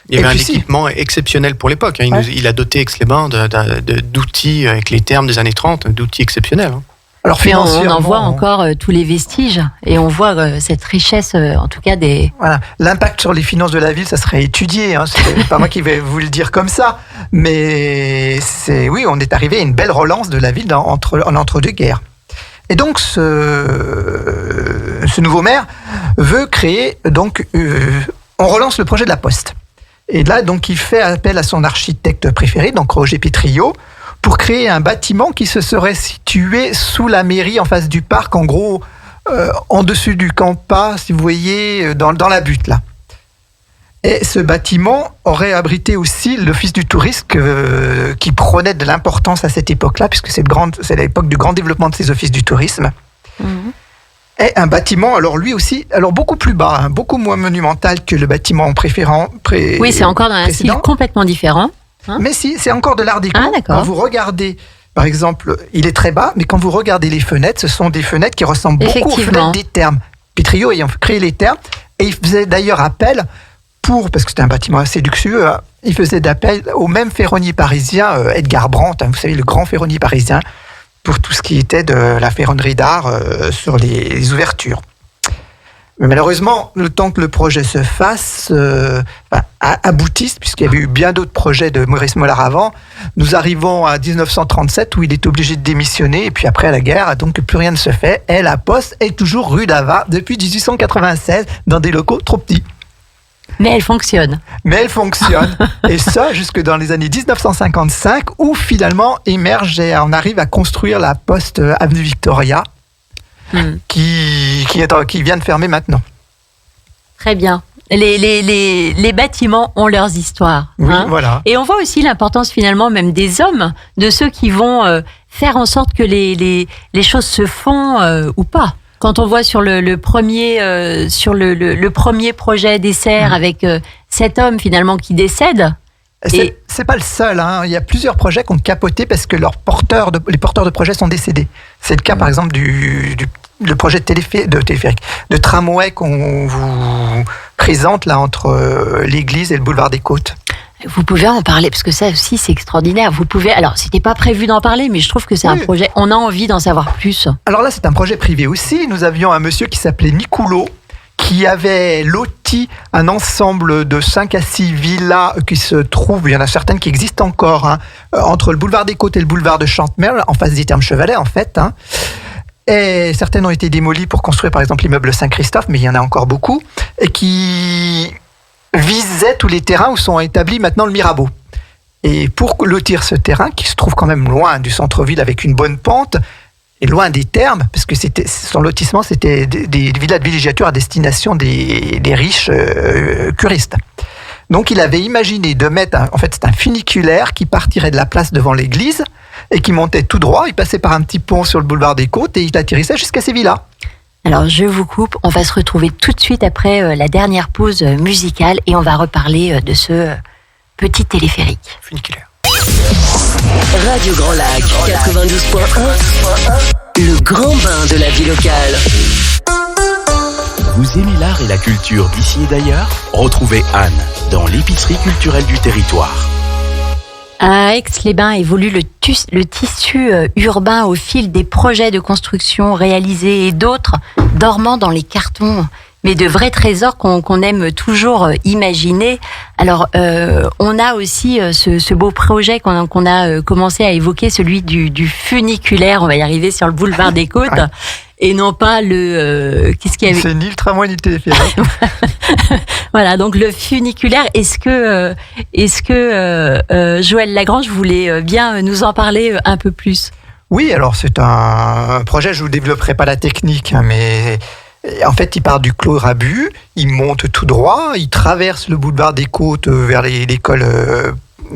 Speaker 5: Il y avait un équipement exceptionnel pour l'époque. Il a doté Aix-les-Bains d'outils avec les termes des années 30, d'outils exceptionnels.
Speaker 4: Alors,
Speaker 3: on en voit encore tous les vestiges et on voit cette richesse, en tout cas des.
Speaker 4: Voilà, l'impact sur les finances de la ville, ça serait étudié. C'est pas moi qui vais vous le dire comme ça, mais on est arrivé à une belle relance de la ville en entre-deux-guerres. Et donc, ce nouveau maire veut créer on relance le projet de la Poste. Et là, donc, il fait appel à son architecte préféré, donc Roger Pétriot, pour créer un bâtiment qui se serait situé sous la mairie, en face du parc, en gros, en dessus du Campa, si vous voyez, dans la butte, là. Et ce bâtiment aurait abrité aussi l'Office du tourisme qui prenait de l'importance à cette époque-là, puisque c'est l'époque du grand développement de ces offices du tourisme. Et un bâtiment, alors lui aussi, beaucoup plus bas, beaucoup moins monumental que le bâtiment
Speaker 3: Oui, c'est encore dans un style complètement différent.
Speaker 4: Mais si, c'est encore de l'art déco.
Speaker 3: D'accord.
Speaker 4: Quand vous regardez, par exemple, il est très bas, mais quand vous regardez les fenêtres, ce sont des fenêtres qui ressemblent beaucoup aux fenêtres des thermes. Pétriot ayant créé les thermes, et il faisait d'ailleurs appel parce que c'était un bâtiment assez luxueux, il faisait appel au même ferronnier parisien, Edgar Brandt, vous savez, le grand ferronnier parisien, pour tout ce qui était de la ferronnerie d'art sur les ouvertures. Mais malheureusement, le temps que le projet se fasse, aboutisse, puisqu'il y avait eu bien d'autres projets de Maurice Mollard avant, nous arrivons à 1937 où il est obligé de démissionner, et puis après à la guerre, donc plus rien ne se fait, et la Poste est toujours rue d'Ava depuis 1896, dans des locaux trop petits.
Speaker 3: Mais elle fonctionne.
Speaker 4: Et ça, jusque dans les années 1955, où finalement émerge et on arrive à construire la Poste avenue Victoria, qui vient de fermer maintenant.
Speaker 3: Très bien. Les bâtiments ont leurs histoires.
Speaker 4: Oui, voilà.
Speaker 3: Et on voit aussi l'importance finalement même des hommes, de ceux qui vont faire en sorte que les choses se font ou pas. Quand on voit sur le premier projet des serres avec cet homme finalement qui décède.
Speaker 4: C'est pas le seul. Il y a plusieurs projets qui ont capoté parce que les porteurs de projets sont décédés. C'est le cas par exemple le projet de tramway qu'on vous présente là entre l'église et le boulevard des Côtes.
Speaker 3: Vous pouvez en parler, parce que ça aussi c'est extraordinaire. Alors c'était pas prévu d'en parler, mais je trouve que c'est un projet, on a envie d'en savoir plus. Alors
Speaker 4: là c'est un projet privé aussi. Nous avions un monsieur qui s'appelait Nicoulot, qui avait loti un ensemble de 5 à 6 villas qui se trouvent, il y en a certaines qui existent encore, entre le boulevard des Côtes et le boulevard de Chantemerle, en face des Thermes Chevalet en fait. Et certaines ont été démolies pour construire par exemple l'immeuble Saint-Christophe, mais il y en a encore beaucoup, et qui visait tous les terrains où sont établis maintenant le Mirabeau. Et pour lotir ce terrain, qui se trouve quand même loin du centre-ville avec une bonne pente, et loin des thermes, parce que son lotissement, c'était des villas de villégiature à destination des riches curistes. Donc il avait imaginé de mettre, c'est un funiculaire qui partirait de la place devant l'église et qui montait tout droit, il passait par un petit pont sur le boulevard des Côtes et il atterrissait jusqu'à ces villas.
Speaker 3: Alors je vous coupe, on va se retrouver tout de suite après la dernière pause musicale et on va reparler de ce petit téléphérique.
Speaker 5: Funiculaire.
Speaker 1: Radio Grand Lac 92.1, le grand bain de la vie locale.
Speaker 2: Vous aimez l'art et la culture d'ici et d'ailleurs? Retrouvez Anne dans l'épicerie culturelle du territoire.
Speaker 3: À Aix-les-Bains évolue le tissu urbain au fil des projets de construction réalisés et d'autres dormant dans les cartons, mais de vrais trésors qu'on aime toujours imaginer. Alors, on a aussi ce beau projet qu'on a commencé à évoquer, celui du funiculaire, on va y arriver, sur le boulevard des Côtes. Ouais. Et non pas qu'est-ce qu'il y avait ?
Speaker 4: C'est ni le tramway ni le téléphérique.
Speaker 3: Voilà, donc le funiculaire. Est-ce que Joël Lagrange voulait bien nous en parler un peu plus ?
Speaker 4: Oui, alors c'est un projet, je ne vous développerai pas la technique, mais en fait, il part du Clos Rabu, il monte tout droit, il traverse le boulevard des Côtes vers l'école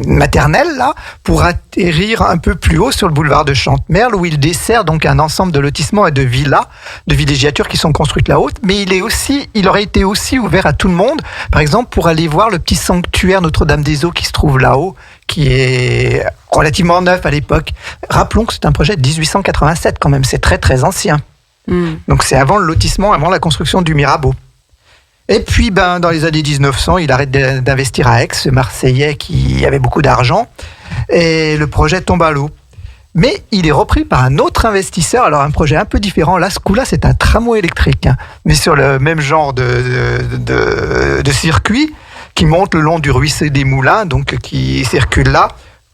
Speaker 4: maternelle, là, pour atterrir un peu plus haut sur le boulevard de Chantemerle, où il dessert donc un ensemble de lotissements et de villas, de villégiatures qui sont construites là-haut, mais il aurait été aussi ouvert à tout le monde, par exemple pour aller voir le petit sanctuaire Notre-Dame-des-Eaux qui se trouve là-haut, qui est relativement neuf à l'époque. Rappelons que c'est un projet de 1887 quand même, c'est très très ancien. Donc c'est avant le lotissement, avant la construction du Mirabeau. Et puis, dans les années 1900, il arrête d'investir à Aix, ce Marseillais qui avait beaucoup d'argent, et le projet tombe à l'eau. Mais il est repris par un autre investisseur, alors un projet un peu différent. Là, ce coup-là, c'est un tramway électrique, mais sur le même genre de circuit qui monte le long du ruisseau des Moulins, donc qui circule là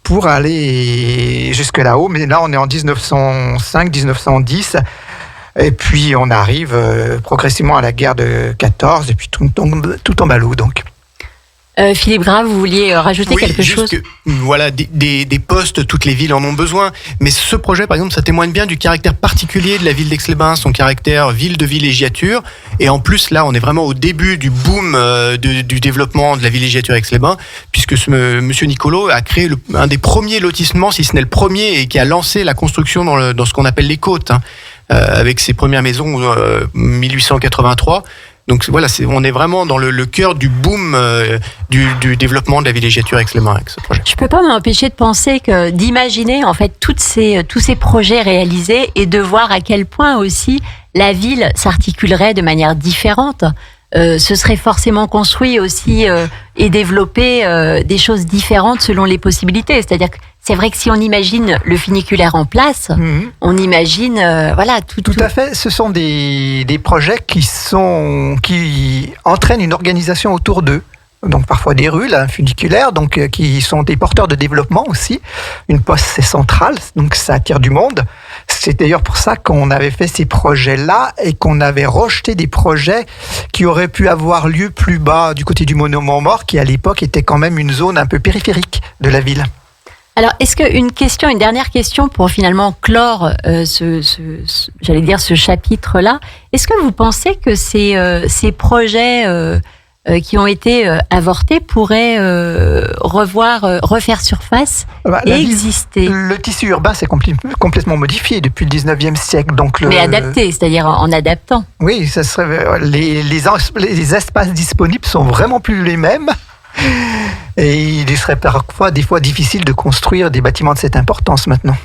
Speaker 4: pour aller jusque là-haut. Mais là, on est en 1905-1910. Et puis on arrive progressivement à la guerre de 14 et puis tout tombe à l'eau donc.
Speaker 3: Philippe Grave, vous vouliez rajouter quelque chose ?
Speaker 5: Voilà, des postes, toutes les villes en ont besoin. Mais ce projet, par exemple, ça témoigne bien du caractère particulier de la ville d'Aix-les-Bains, son caractère ville de villégiature. Et en plus, là, on est vraiment au début du boom du développement de la villégiature Aix-les-Bains, puisque monsieur Nicolo a créé un des premiers lotissements, si ce n'est le premier, et qui a lancé la construction dans ce qu'on appelle les côtes, avec ses premières maisons 1883. Donc voilà, on est vraiment dans le cœur du boom du développement de la villégiature Aix-les-Bains avec ce projet.
Speaker 3: Je peux pas m'empêcher de penser d'imaginer en fait tous ces projets réalisés et de voir à quel point aussi la ville s'articulerait de manière différente. Ce serait forcément construit aussi et développé des choses différentes selon les possibilités. C'est-à-dire que c'est vrai que si on imagine le funiculaire en place, on imagine tout
Speaker 4: à fait. Ce sont des projets qui entraînent une organisation autour d'eux. Donc parfois des rues, là, un funiculaire, donc qui sont des porteurs de développement aussi. Une poste, c'est central, donc ça attire du monde. C'est d'ailleurs pour ça qu'on avait fait ces projets-là et qu'on avait rejeté des projets qui auraient pu avoir lieu plus bas du côté du Monument aux Morts, qui à l'époque était quand même une zone un peu périphérique de la ville.
Speaker 3: Alors, est-ce qu'une dernière question pour finalement clore ce chapitre-là, est-ce que vous pensez que ces projets qui ont été avortés pourraient refaire surface et exister?
Speaker 4: Le tissu urbain s'est complètement modifié depuis le 19e siècle.
Speaker 3: Mais adapté, c'est-à-dire en adaptant.
Speaker 4: Oui, ça serait, les espaces disponibles sont vraiment plus les mêmes. Et il serait parfois, des fois, difficile de construire des bâtiments de cette importance maintenant.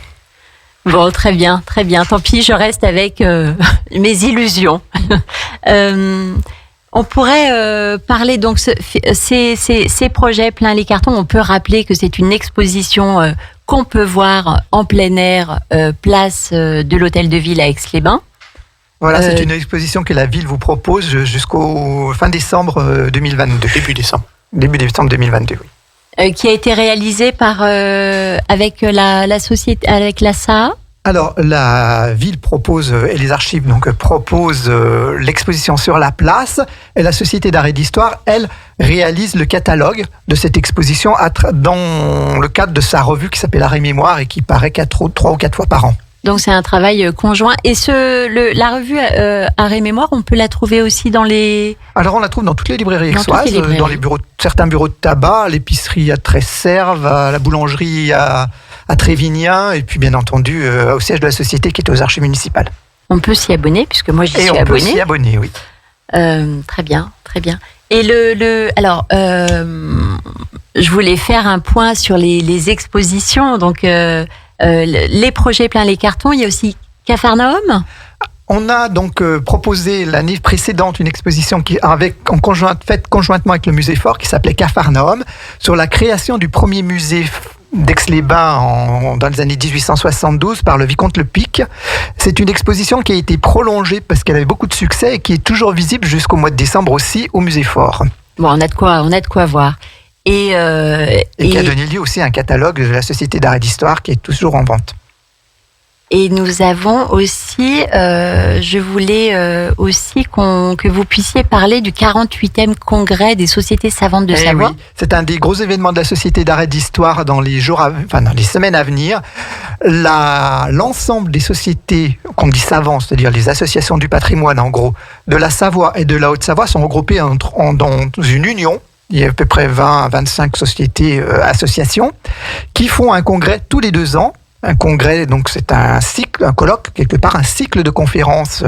Speaker 3: Bon, très bien. Tant pis, je reste avec mes illusions. On pourrait parler donc ces projets plein les cartons. On peut rappeler que c'est une exposition qu'on peut voir en plein air, place de l'Hôtel de Ville à Aix-les-Bains.
Speaker 4: Voilà, c'est une exposition que la ville vous propose jusqu'au fin décembre 2022. Début décembre 2022, oui.
Speaker 3: Qui a été réalisé avec la société, avec la SAA.
Speaker 4: Alors, la ville propose, et les archives proposent l'exposition sur la place, et la Société d'art et d'histoire, elle, réalise le catalogue de cette exposition dans le cadre de sa revue qui s'appelle Art et Mémoire et qui paraît 3 ou 4 fois par an.
Speaker 3: Donc c'est un travail conjoint. Et la revue Art et Mémoire, on peut la trouver aussi dans les...
Speaker 4: Alors on la trouve dans toutes les librairies aixoises, dans les certains bureaux de tabac, à l'épicerie à Tresserve, à la boulangerie à Trévignien, et puis bien entendu au siège de la société qui est aux archives municipales.
Speaker 3: On peut s'y abonner, puisque moi j'y suis abonnée.
Speaker 4: Et on peut s'y abonner, oui.
Speaker 3: Très bien, très bien. Et alors, je voulais faire un point sur les expositions. Donc, les projets plein les cartons. Il y a aussi Capharnaüm.
Speaker 4: On a donc proposé l'année précédente une exposition faite conjointement avec le musée Fort qui s'appelait Capharnaüm sur la création du premier musée d'Aix-les-Bains dans les années 1872 par le vicomte Le Pic. C'est une exposition qui a été prolongée parce qu'elle avait beaucoup de succès et qui est toujours visible jusqu'au mois de décembre aussi au musée Fort.
Speaker 3: Bon, on a de quoi voir. Et
Speaker 4: qui a donné lieu aussi à un catalogue de la Société d'art et d'histoire qui est toujours en vente.
Speaker 3: Et nous avons aussi, je voulais aussi que vous puissiez parler du 48e congrès des sociétés savantes de Savoie.
Speaker 4: Oui, c'est un des gros événements de la Société d'art et d'histoire dans les semaines à venir. L'ensemble des sociétés, qu'on dit savantes, c'est-à-dire les associations du patrimoine en gros, de la Savoie et de la Haute-Savoie sont regroupées dans une union. Il y a à peu près 20 à 25 sociétés, associations, qui font un congrès tous les 2 ans. Un congrès, donc c'est un colloque, quelque part un cycle de conférences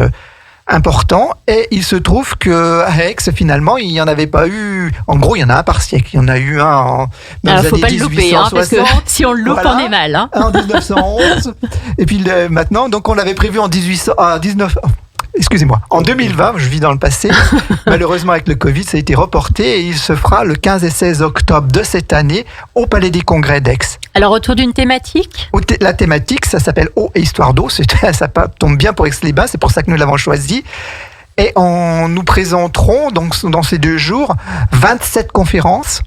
Speaker 4: important. Et il se trouve qu'à Aix, finalement, il n'y en avait pas eu. En gros, il y en a un par siècle. Il y en a eu un dans les années 1860. Il ne faut pas le louper,
Speaker 3: parce que si on le loupe, on est mal.
Speaker 4: Un en 1911. Et puis maintenant, donc on l'avait prévu en 2020, je vis dans le passé. Malheureusement, avec le Covid, ça a été reporté et il se fera le 15 et 16 octobre de cette année au Palais des Congrès d'Aix.
Speaker 3: Alors, autour d'une thématique ?
Speaker 4: La thématique, ça s'appelle Eau et Histoire d'eau. Ça tombe bien pour Aix-les-Bains, c'est pour ça que nous l'avons choisi. Et nous présenterons, donc, dans ces 2 jours, 27 conférences.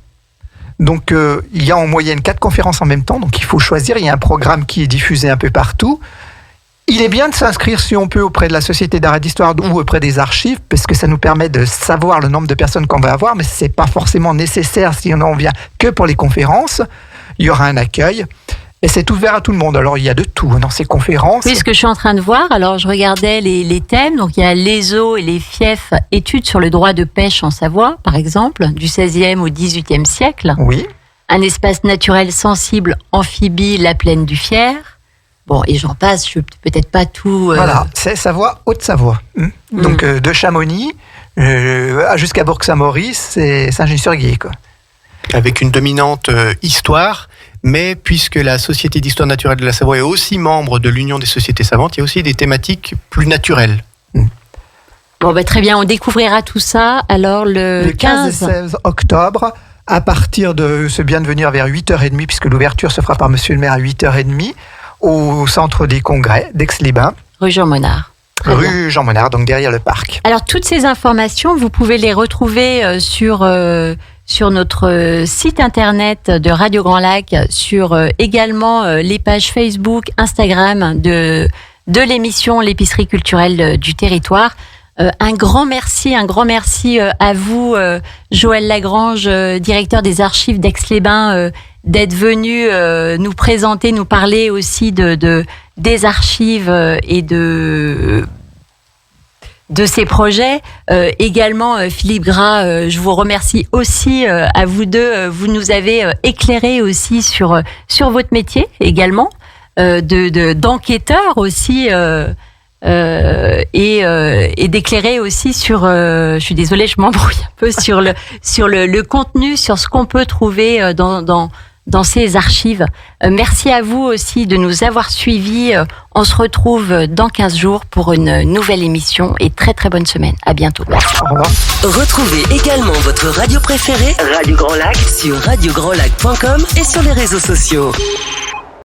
Speaker 4: Donc, il y a en moyenne 4 conférences en même temps, donc il faut choisir. Il y a un programme qui est diffusé un peu partout. Il est bien de s'inscrire, si on peut, auprès de la Société d'art et d'histoire ou auprès des archives, parce que ça nous permet de savoir le nombre de personnes qu'on va avoir, mais ce n'est pas forcément nécessaire si on en vient que pour les conférences. Il y aura un accueil et c'est ouvert à tout le monde. Alors, il y a de tout dans ces conférences.
Speaker 3: Oui, ce que je suis en train de voir, alors je regardais les thèmes, donc il y a les eaux et les fiefs, études sur le droit de pêche en Savoie, par exemple, du XVIe au XVIIIe siècle.
Speaker 4: Oui.
Speaker 3: Un espace naturel sensible, amphibie, la plaine du Fier. Bon, et j'en passe, je ne peux peut-être pas tout...
Speaker 4: Voilà, c'est Savoie, Haute-Savoie. Donc, de Chamonix jusqu'à Bourg-Saint-Maurice et Saint-Genis-sur-Guiers, quoi.
Speaker 5: Avec une dominante histoire, mais puisque la Société d'histoire naturelle de la Savoie est aussi membre de l'Union des sociétés savantes, il y a aussi des thématiques plus naturelles.
Speaker 3: Bon, très bien, on découvrira tout ça alors le 15
Speaker 4: et 16 octobre, à partir de... C'est bien de venir vers 8h30, puisque l'ouverture se fera par Monsieur le maire à 8h30, au centre des congrès d'Aix-les-Bains.
Speaker 3: Rue Jean Monard.
Speaker 4: Rue Jean Monard, donc derrière le parc.
Speaker 3: Alors, toutes ces informations, vous pouvez les retrouver sur notre site internet de Radio Grand Lac, sur également les pages Facebook, Instagram de l'émission L'épicerie culturelle du territoire. Un grand merci à vous, Joël Lagrange, directeur des archives d'Aix-les-Bains, d'être venu nous présenter, nous parler aussi des archives et de ces projets. Également, Philippe Gras, je vous remercie aussi à vous deux. Vous nous avez éclairé aussi sur votre métier également, d'enquêteur aussi. Et d'éclairer aussi sur, je suis désolée, je m'embrouille un peu sur le contenu, sur ce qu'on peut trouver dans ces archives. Merci à vous aussi de nous avoir suivis. On se retrouve dans 15 jours pour une nouvelle émission et très très bonne semaine. À bientôt.
Speaker 4: Au revoir.
Speaker 1: Retrouvez également votre radio préférée, Radio Grand Lac, sur radiograndlac.com et sur les réseaux sociaux.